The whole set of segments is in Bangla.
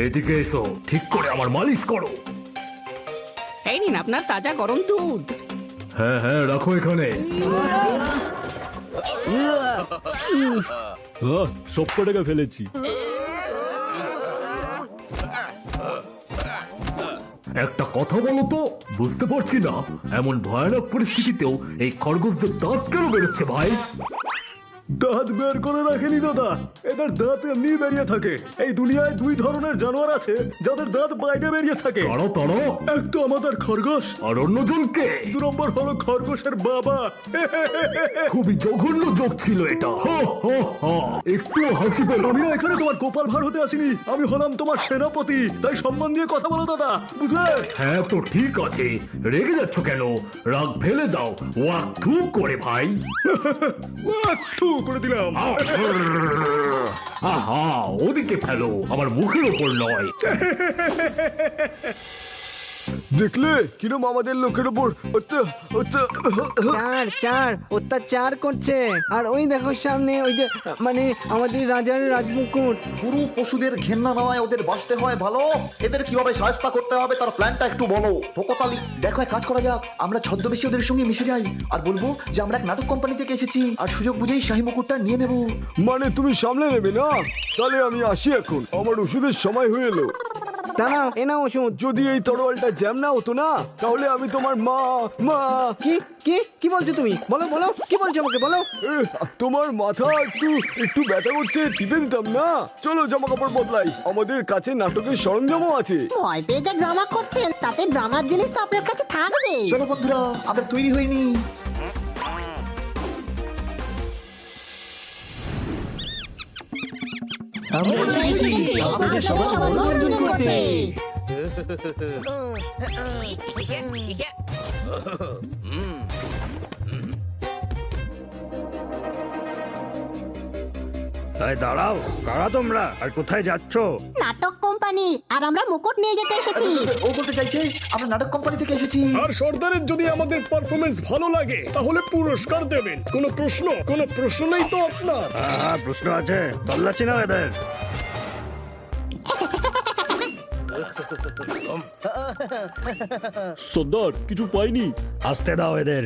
এদিকে এসো, ঠিক করে আমার মালিশ করো। এই নিন আপনার তাজা গরম দুধ। হ্যাঁ হ্যাঁ, রাখো এখানে। সব টাকা ফেলেছি। একটা কথা বলো তো, বুঝতে পারছি না এমন ভয়ানক পরিস্থিতিতেও এই খরগোশদের দাঁত কেন বেরোচ্ছে ভাই? দাঁত বের করে রাখেনি দাদা, এদের দাঁত এমনি বেরিয়ে থাকে। এই দুনিয়ায় দুই ধরনের জানোয়ার আছে যাদের দাঁত বাইরে বেরিয়ে থাকে। তাড়ো তাড়ো। এক তো আমাদের খরগোশ, আর অন্যজনকে? 2 নম্বর হলো খরগোশের বাবা। খুবই জঘন্য যোগ ছিল এটা। হা, হা, হা। একটু হাসি পেল। আমি না এখানে তোমার গোপাল ভাঁড় হতে আসিনি, আমি হলাম তোমার সেনাপতি, তাই সম্মান দিয়ে কথা বলো দাদা, বুঝলে? হ্যাঁ তো ঠিক আছে, রেগে যাচ্ছ কেন? রাগ ফেলে দাও, ওয়াক থু করে ভাই। থু করে দিলাম। আহা, ওদিকে ফেলো, আমার মুখের ওপর নয়। দেখলে কিরম আমাদের লোকের উপর চার অত্যাচার করছে। আর ওই দেখো সামনে ওই যে মানে আমাদের রাজার রাজমুকুট। পুরো পশুদের ঘেন্না নয়, ওদের বাঁচতে হয় ভালো। এদের কিভাবে শায়েস্তা করতে হবে তার প্ল্যানটা একটু বলো। টোকতালি, দেখো এক কাজ করা যাক, আমরা ছদ্মবেশী ওদের সঙ্গে মিশে যাই আর বলবো যে আমরা এক নাটক কোম্পানি থেকে এসেছি আর সুযোগ বুঝেই শাহী মুকুটটা নিয়ে নেব। মানে তুমি সামলে নেবে না? তাহলে আমি আসি এখন, আমার ওষুধের সময় হয়ে এলো। দাঁড়াও, এ নাও ওষুধ। যদি এই তরোয়ালটা জ্যাম না হতো না, তাহলে আমি তোমার মা মা কি কি কি বলছো তুমি? বলো বলো, কি বলছো আমাকে বলো। তোমার মাথা একটু একটু ব্যথা করছে, টিপে দিতাম না। চলো জামা কাপড় বদলাই, আমাদের কাছে নাটকের সরঞ্জামও আছে। ভয় পেয়ে যা ড্রামা করছেন, তাতে ড্রামার জিনিস তো আপনার কাছে থাকবে। চলো বন্ধুরা, আমরা তৈরি হইনি। আমরা এসেছি আপনাদের সবার মনোরঞ্জন করতে। দাঁড়াও, কারা তোমরা আর কোথায় যাচ্ছ? নাটক কোম্পানি, আর আমরা মুকুট নিয়ে যেতে এসেছি। ও বলতে চাইছে আমরা নাটক কোম্পানি থেকে এসেছি। আর সর্দারের যদি আমাদের পারফরমেন্স ভালো লাগে তাহলে পুরস্কার দেবেন। কোনো প্রশ্ন নেই তো আপনার? হ্যাঁ, প্রশ্ন আছে, তল্লাশি নাও এদের। সর্দার কিছু পাইনি। আসতে দাও এদের।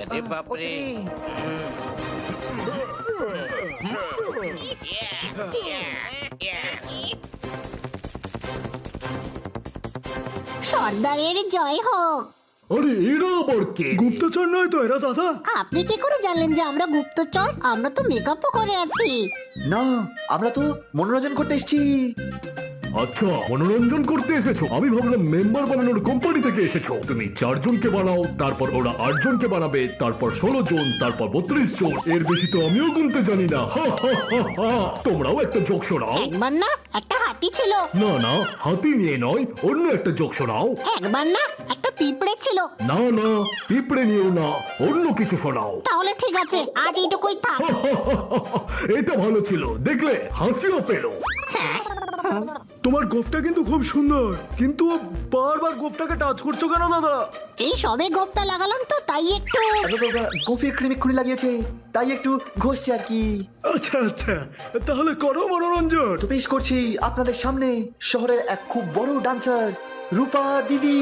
अरे बाप रे। সর্দারের জয় হোক। আরে এরা আবার কে? গুপ্তচর নয় তো এরা দাদা? আপনি কি করে জানলেন যে আমরা গুপ্তচর? আমরা তো মেকআপও করে আছি। না, আমরা তো মনোরঞ্জন করতে এসেছি। আচ্ছা, মনোরঞ্জন করতে এসেছো? আমি ভাবলাম মেম্বার বানানোর কোম্পানি থেকে এসেছো। তুমি 4 জনকে বানাও, তারপর ওরা 8 জনকে বানাবে, তারপর 16 জন, তারপর 32 জন। এর বেশি তো আমিও গুনতে জানি না। হা, হা, হা, হা। তোমরাও একটা জোক শোনাও। একবার না একটা হাতি ছিল। না না, হাতি নিয়ে নয়, অন্য একটা জোক শোনাও। একবার না একটা পিঁপড়ে ছিল। না না, পিঁপড়ে নিয়েও না, অন্য কিছু শোনাও। তাহলে ঠিক আছে, আজ এইটুকুই থাক। এটা ভালো ছিল, দেখলে হাসিও পেল। তোমার গোফটা কিন্তু খুব সুন্দর, কিন্তু বারবার গোফটাকে টাচ করছো কেন দাদা? এই সবে গোপটা লাগালাম তো, তাই একটু। গোফের ক্রিম এক্ষুনি লাগিয়েছে, তাই একটু ঘষছে আর কি। আচ্ছা আচ্ছা, তাহলে করো মনোরঞ্জন। তো পেশ করছি আপনাদের সামনে শহরের এক খুব বড় ডান্সার, রূপা দিদি।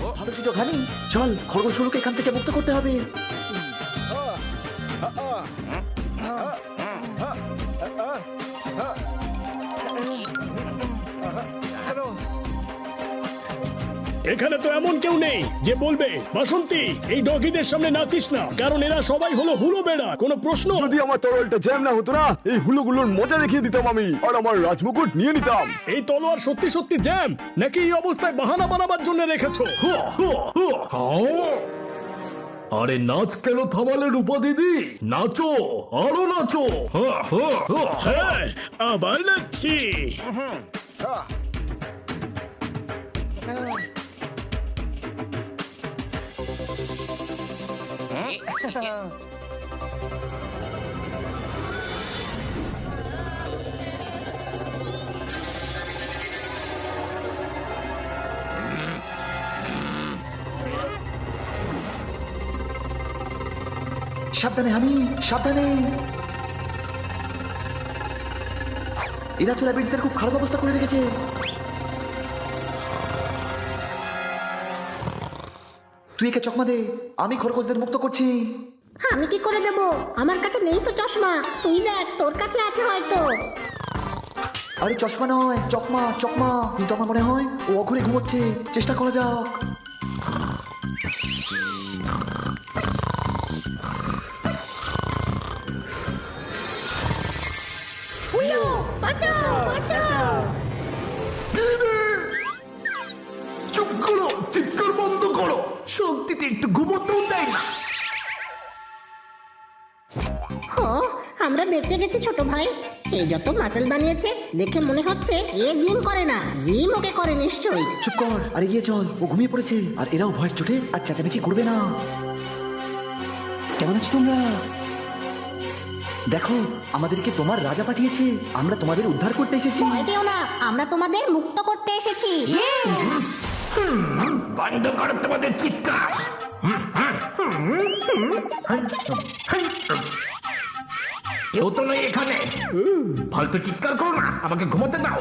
ও ভালো ছিল ঘানি, চল খরগোশগুলোকে এখান থেকে মুক্ত করতে হবে। এখানে তো এমন কেউ নেই যে বলবে বাসন্তী এই ডগিদের সামনে নাচিস না, কারণ এরা সবাই হলো হুলো বেড়া। কোনো প্রশ্ন? যদি আমার তরলটা জ্যাম না হতো না, এই হুলোগুলোর মজা দেখিয়ে দিতাম আমি, আর আমার রাজমুকুট নিয়ে নিতাম। এই তলোয়ার সত্যি সত্যি জ্যাম নাকি এই অবস্থায় বাহানা বানাবার জন্য রেখেছো? আরে নাচ কেন থামালে রূপা দিদি? নাচো, আরো নাচো। হ্যাঁ, আবার নাচছি। সাবধানে হানি, সাবধানে। এরা তো র্যাবিটদের খুব খারাপ অবস্থা করে রেখেছে। তুই একে চকমা দে, আমি খরগোশদের মুক্ত করছি। আমি কি করে দেব? আমার কাছে নেই তো চশমা। তুই দেখ, তোর কাছে আছে হয়তো। আরে চশমা নয়, চকমা চকমা। কিন্তু আমার মনে হয় ও অঘরে ঘুমোচ্ছে, চেষ্টা করা যাক। চুপ করো, চিৎকার বন্ধ করো। শান্তিতে একটু ঘুমোতেও দেয় না। হো, আমরা বেঁচে গেছি ছোট ভাই। এই যত মাসেল বানিয়েছে দেখে মনে হচ্ছে এ জিম করে না, জিম ওকে করে নিশ্চয়ই। চুপ কর আর এগিয়ে চল, ও ঘুমিয়ে পড়েছে আর এরাও ভয়ের চোটে আর চেঁচামেচি করবে না। কেমন আছো তোমরা? দেখো, আমাদেরকে তোমার রাজা পাঠিয়েছে, আমরা তোমাদের উদ্ধার করতে এসেছি। ভয় পেও না, আমরা তোমাদের মুক্ত করতে এসেছি। বন্ধ করো তোমাদের চিৎকার। কেউ তো নেই এখানে, ফালতু চিৎকার করো না, আমাকে ঘুমাতে দাও।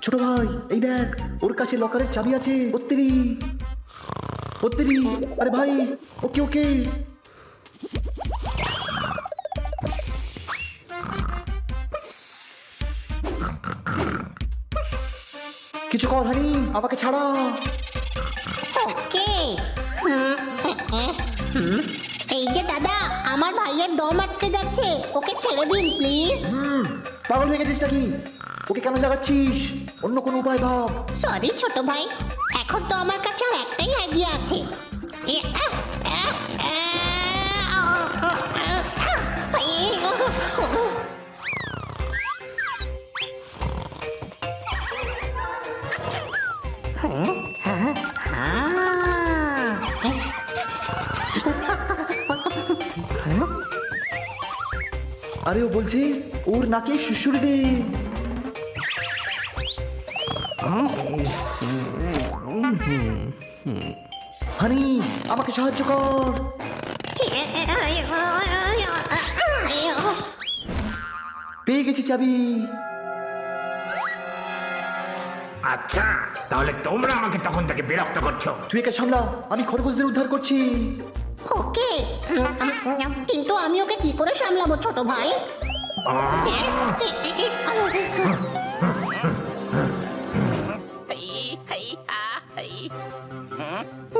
ছোট ভাই, এই দেখ, ওর কাছে লকারের চাবি আছে। ওত্তেরি ওত্তেরি, আরে ভাই, ওকে ওকে। কিছু কর হানি, আমাকে ছাড়া। ওকে। এই যে দাদা, আমার ভাইয়ের দম আটকে যাচ্ছে, ওকে ছেড়ে দিন প্লিজ। পাগল হয়ে গেছিস নাকি? ওকে কেন জাগাচ্ছিস? অন্য কোনো উপায় ভাব। সরি ছোট ভাই, এখন তো আমার কাছে আর একটাই আইডিয়া আছে। আরে ও বলছে ওর নাকে শুশুরি দে। হানি, আমাকে সাহায্য কর। পেয়ে গেছি চাবি। আচ্ছা, তাহলে তোমরা আমাকে তখন থেকে বিরক্ত করছো। তুই একে সামলা, আমি খরগোশদের উদ্ধার করছি। ওকে, কিন্তু আমি ওকে কি করে সামলাবো ছোট ভাই?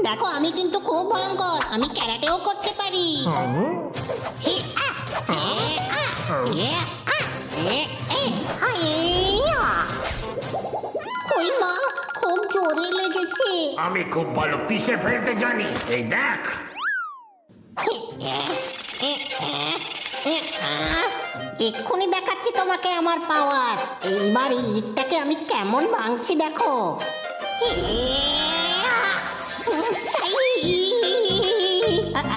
দেখো, আমি কিন্তু খুব ভয়ঙ্কর, আমি ক্যারাটেও করতে পারি। ওই মা, খুব জোরে লেগেছে। আমি খুব ভালো পিষে ফেলতে জানি, এই দেখ। এক্ষুনি দেখাচ্ছি তোমাকে আমার পাওয়ার। এইবার এই ইটটাকে আমি কেমন ভাঙছি দেখো।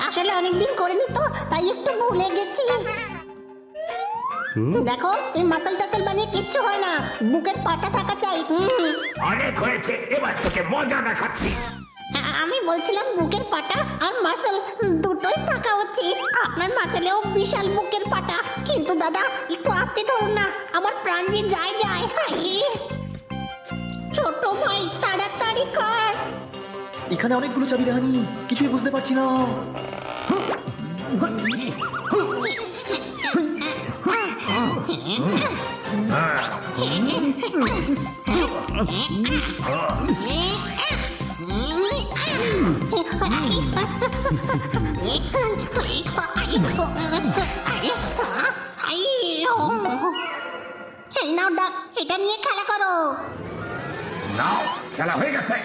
আসলে অনেকদিন করিনি তো, তাই একটু ভুলে গেছি। দেখো, এই মাসল টাসল বানিয়ে কিচ্ছু হয় না, বুকের পাটা থাকা চাই। অনেক হয়েছে, এবার তোকে মজা দেখাচ্ছি। আমি বলছিলাম বুকের পাটা আর মাসেল দুটোই থাকা উচিত। আপনার মাসেলেও বিশাল বুকের পাটা, কিন্তু দাদা একটু আস্তে ধরুন না, আমার প্রাণ যে যায় যায়। হাই ছোট ভাই, তাড়াতাড়ি কর। এখানে অনেকগুলো চাবি রাহানি, কিছুই বুঝতে পারছি না। এই নাও ডাক, এটা নিয়ে খেলা করো। নাও খেলা হয়ে গেছে।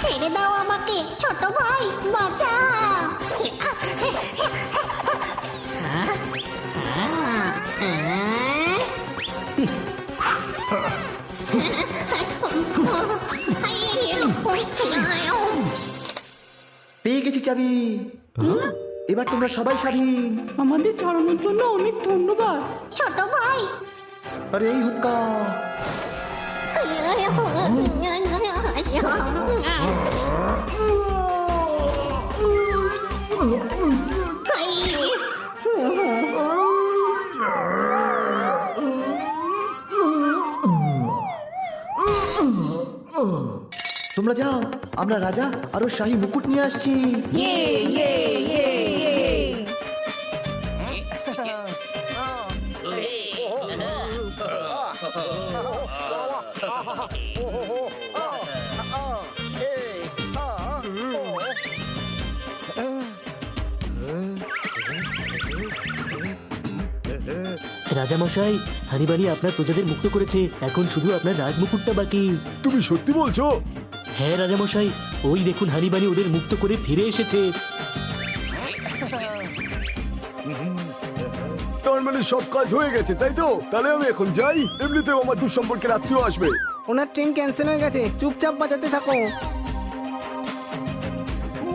ছেড়ে দাও আমাকে ছোট ভাই, বাঁচা। পেয়ে গেছি চাবি, এবার তোমরা সবাই স্বাধীন। আমাদের ছড়ানোর জন্য অনেক ধন্যবাদ। ছোট ভাই, আরে এই হুৎকা, তোমরা যাও, আমরা রাজা আর ওর শাহী মুকুট নিয়ে আসছি। রাজামশাই, হানিবানি আপনার প্রজাদের মুক্ত করেছে, এখন শুধু আপনার রাজমুকুটটা বাকি। তুমি সত্যি বলছো? হ্যাঁ রাজামশাই, ওই দেখুন হানিবানি ওদের মুক্ত করে ফিরে এসেছে। তার মানে সব কাজ হয়ে গেছে, তাই তো? তাহলে আমি এখন যাই, এমনিতেও আমার দুঃসম্পর্কের আত্মীয় আসবে। ওনার ট্রেন ক্যান্সেল হয়ে গেছে, চুপচাপ বাজাতে থাকো।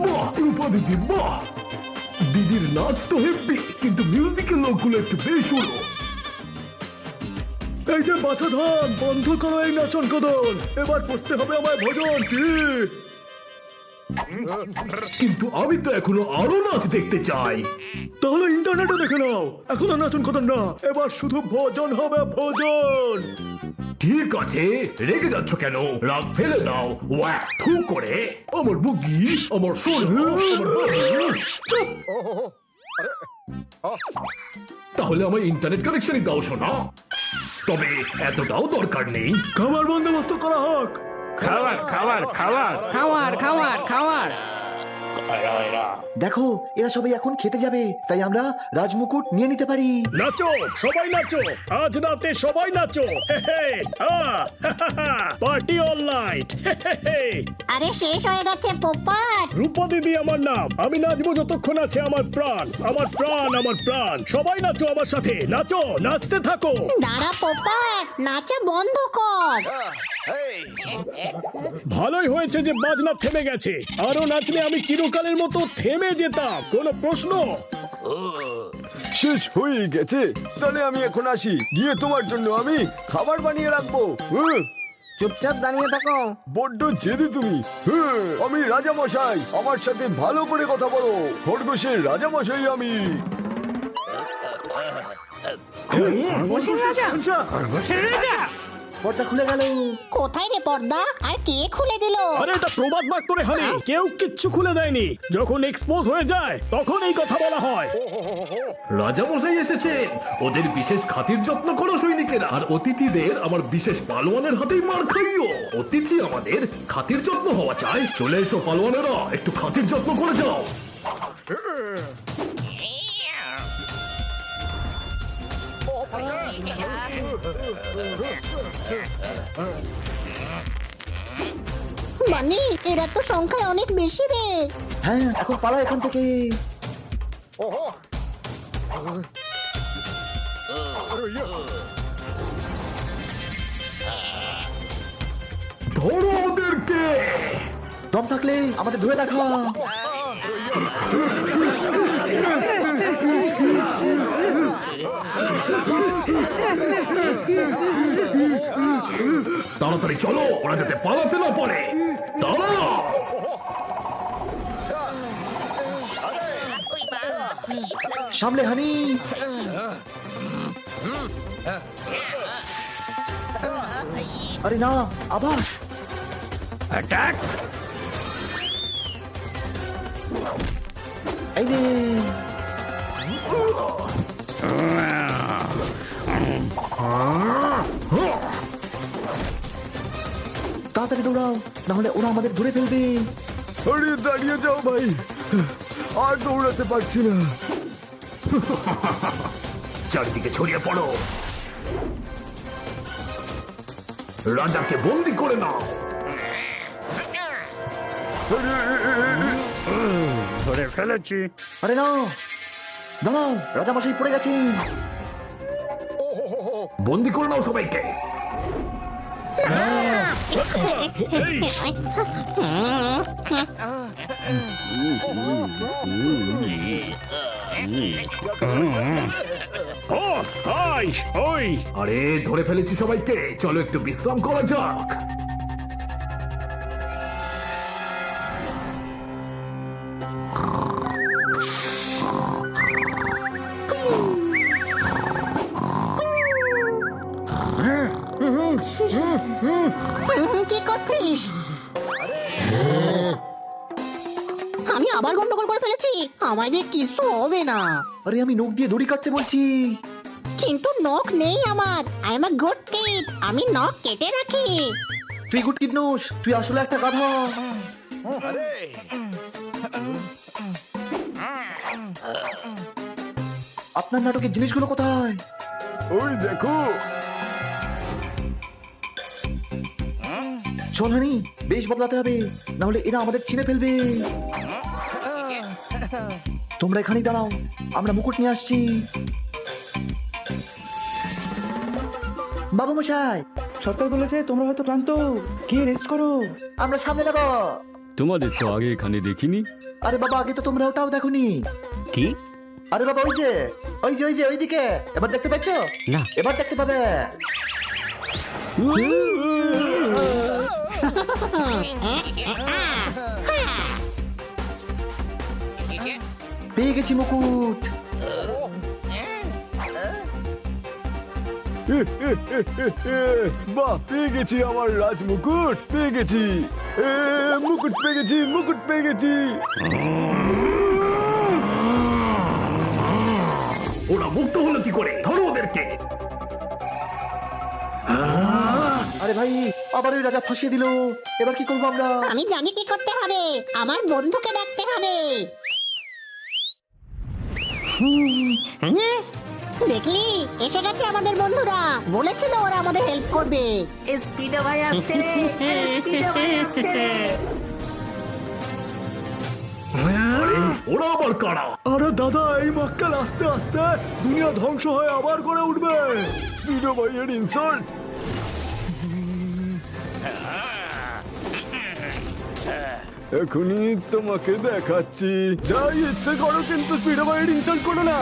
বাহ রূপা দিদি বাহ, দিদির নাচ তো হেব্বি, কিন্তু মিউজিকের লোকগুলো একটু বেশ হলো। এই যে বাছা ধান, বন্ধ করো এই নাচন কদল, এবার পড়তে হবে আমায় ভজন। কি কিন্তু আমি তো এখনো আরো নাচ দেখতে চাই। তাহলে ইন্টারনেটে দেখে নাও, এখন আর নাচন কদল না, এবার শুধু ভজন হবে, ভজন। ঠিক আছে, রেগে যাচ্ছ কেন? রাগ ফেলে দাও, ওয়াক থু করে। আমার বুগি, আমার সোনা, আমার বাবু। চুপ। তাহলে আমার ইন্টারনেট কানেকশনই দাও শোনা, তবে এতটাও দরকার নেই। খাবার বন্দোবস্ত করা হোক। খাবার খাবার খাবার। খাওয়ার খাওয়ার খাওয়ার। দেখো, এরা সবাই এখন খেতে যাবে, তাই আমরা রাজমুকুট নিয়ে নিতে পারি। নাচো সবাই, নাচো আজ রাতে সবাই নাচো। Party all night. আরে শেষ হয়ে গেছে পোপাট। রূপা দিদি আমার নাম, আমি নাচবো যতক্ষণ আছে আমার প্রাণ, আমার প্রাণ, আমার প্রাণ। সবাই নাচো আমার সাথে, নাচো, নাচতে থাকো। দাঁড়া পোপাট, নাচা বন্ধ কর। ভালোই হয়েছে যে বাজনা থেমে গেছে, আরো নাচলে আমি চিরকালের মতো থেমে যেতাম। কোনো প্রশ্ন? শেষ হয়ে গেছে, তাহলে আমি এখন আসি, গিয়ে তোমার জন্য আমি খাবার বানিয়ে রাখবো। চুপচাপ দাঁড়িয়ে থাকো। বড্ড জেদি তুমি। আমি রাজা মশাই, আমার সাথে ভালো করে কথা বলো। খরগোশের রাজা মশাই আমি। খরগোশের রাজা, খরগোশের রাজা। পর্দা খুলে গেল। কোথায় রে পর্দা? আর কে খুলে দিল? আরে এটা প্রবাদ বাক্য রে হানি, কেউ কিচ্ছু খুলে দেয়নি। যখন এক্সপোজ হয়ে যায় তখন এই কথা বলা হয়। রাজা মশাই এসেছেন, ওদের বিশেষ খাতির যত্ন করো সৈনিকেরা, আর অতিথিদের আমার বিশেষ পালোয়ানের হাতেই মার খাইও। অতিথি আমাদের খাতির যত্ন হওয়া চাই। চলে এসো পালোয়ানেরা, একটু খাতির যত্ন করে যাও। মানে এরা তো সংখ্যায় অনেক বেশি রে। হ্যাঁ, এখন পালা এখান থেকে। ধরো ওদেরকে। দম থাকলে আমাদের ধরে দেখা। তারা তাড়াতাড়ি চলো, ওরা যাতে পালাতে না পারে। দাঁড়াও। সামলে হানি। আরে না, আবার অ্যাটাক! এই নে। তাড়াতাড়ি দৌড়াও, না হলে ওরা আমাদের ধরে ফেলবে। আরে দাঁড়িয়ে যাও ভাই, আর দৌড়াতে পারছি না। চারিদিকে ছড়িয়ে পড়ো, রাজাকে বন্দি করে নাও। ধরে ফেলেছি। আরে না, দাঁড়াও, রাজামশাই পড়ে গেছেন। বন্দি করে নাও সবাইকে। ও হাই ওই আরে ধরে ফেলেছি সবাইকে, চলো একটু বিশ্রাম করা যাক। কি করছিস? আমি আবার গন্ডগোল করে ফেলেছি, আমায় দিয়ে কিছু হবে না। আরে আমি নখ দিয়ে দড়ি কাটতে বলছি। কিন্তু নখ নেই আমার। I am a good kid, আমি নখ কেটে রাখি। তুই গুড কিড নোস, তুই আসলে একটা গাধা। আপনার নাটকের জিনিসগুলো কোথায়? ওই দেখো, চল হানি, বেশ বদলাতে হবে, না হলে এরা আমাদের চিনে ফেলবে। তোমরা এখানেই দাঁড়াও, আমরা মুকুট নিয়ে আসছি। বাবু মশাই, সরকার বলেছে তোমরা হয়তো ক্লান্ত, গিয়ে রেস্ট করো। আমরা সামনে যাবো। তোমাদের তো আগে এখানে দেখিনি। আরে বাবা, আগে তো তোমরা ওটাও দেখোনি। কি? আরে বাবা, ওই যে ওই যে ওই যে ওইদিকে, এবার দেখতে পাচ্ছ? না। এবার দেখতে পাবে। পেয়ে গেছি মুকুট। বাহ, পেয়ে গেছি আমার রাজ মুকুট, পেয়ে গেছি। মুকুট পেয়ে গেছি, মুকুট পেয়ে গেছি। ওরা মুক্ত হলো কি করে? ধরো ওদেরকে। আরে ভাই, আবার ওই রাজা ফাঁসিয়ে দিল, এবার কি করবো আমরা? আমি জানি কি করতে হবে, আমার বন্ধুকে ডাকতে হবে। দেখলি, এসে গেছে আমাদের বন্ধুরা, বলেছিল ওরা আমাদের হেল্প করবে। স্পিডো ভাই আসছে রে, স্পিডো ভাই আসছে রে। আরে ওরা আবার কারা? আরে দাদা, এই মক্কেল আস্তে আস্তে দুনিয়া ধ্বংস হয়ে আবার করে উঠবে। স্পিডো ভাইয়ের ইনসাল্ট। এখনই তোমাকে দেখাচ্ছি, যাই ইচ্ছে করো, কিন্তু স্পিডো ভাইয়ের ইনসাল্ট করো না।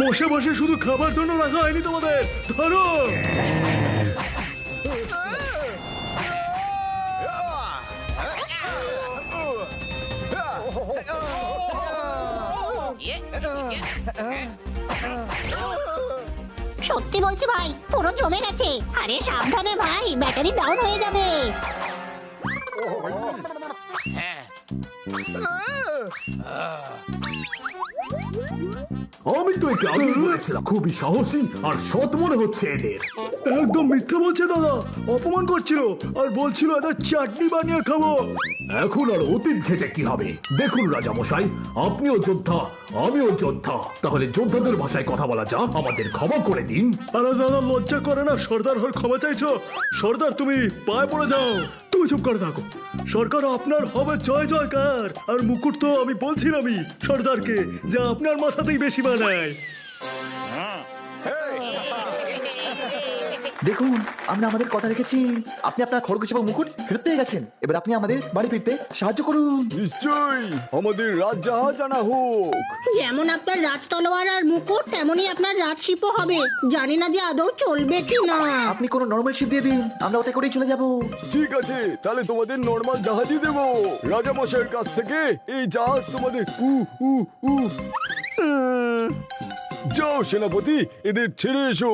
বসে বসে শুধু খাবার জন্য রাখা হয়নি তোমাদের, ধরো। সত্যি বলছি ভাই, পুরো জমে গেছে। আরে সাবধানে ভাই, ব্যাটারি ডাউন হয়ে যাবে। হ্যাঁ, আমি তো একে আগেই বলেছিলাম, খুবই সাহসী আর সৎ মনে হচ্ছে এদের। একদম মিথ্যে বলছে দাদা, অপমান করছিল আর বলছিল এদের চাটনি বানিয়ে খাবো। এখন আর অতীত ঘেটে কি হবে? দেখুন রাজা মশাই, আপনিও যোদ্ধা, আমিও যোদ্ধা, তাহলে যোদ্ধাদের ভাষায় কথা বলা যাক। আমাদের ক্ষমা করে দিন। আরে দাদা, লজ্জা করে না? সর্দার হয়ে ক্ষমা চাইছো? সর্দার তুমি পায়ে পড়ে যাও। তুমি চুপ করে থাকো। সরকার আপনার হবে জয় জয়কার। আর মুকুট তো আমি বলছিলামই সর্দারকে যে আপনার মাথাতেই বেশি মানায়। দেখুন, আমরা আমাদের কথা রেখেছি। আপনি আপনার খরগোশ এবং মুকুট ফেরত পেয়ে গেছেন। এবার আপনি আমাদের বাড়ি ফিরতে সাহায্য করুন। নিশ্চয়ই, আমাদের রাজজাহাজ আনা হোক। যেমন আপনার রাজ তলোয়ার আর মুকুট, তেমনই আপনার রাজশিপও হবে। জানি না যে আদৌ চলবে কি না। আপনি কোনো নর্মাল শিপ দিয়ে দিন, আমরা ওতে করেই চলে যাব। ঠিক আছে, তাহলে তোমাদের নর্মাল জাহাজই দেবো। রাজামশাইয়ের কাছ থেকে এই জাহাজ তোমাদের যাও সেনাপতি, এদের ছেড়ে এসো।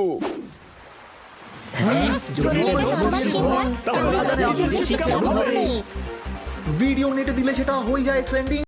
ভিডিও নেটে দিলে সেটা হয়ে যায় ট্রেন্ডিং।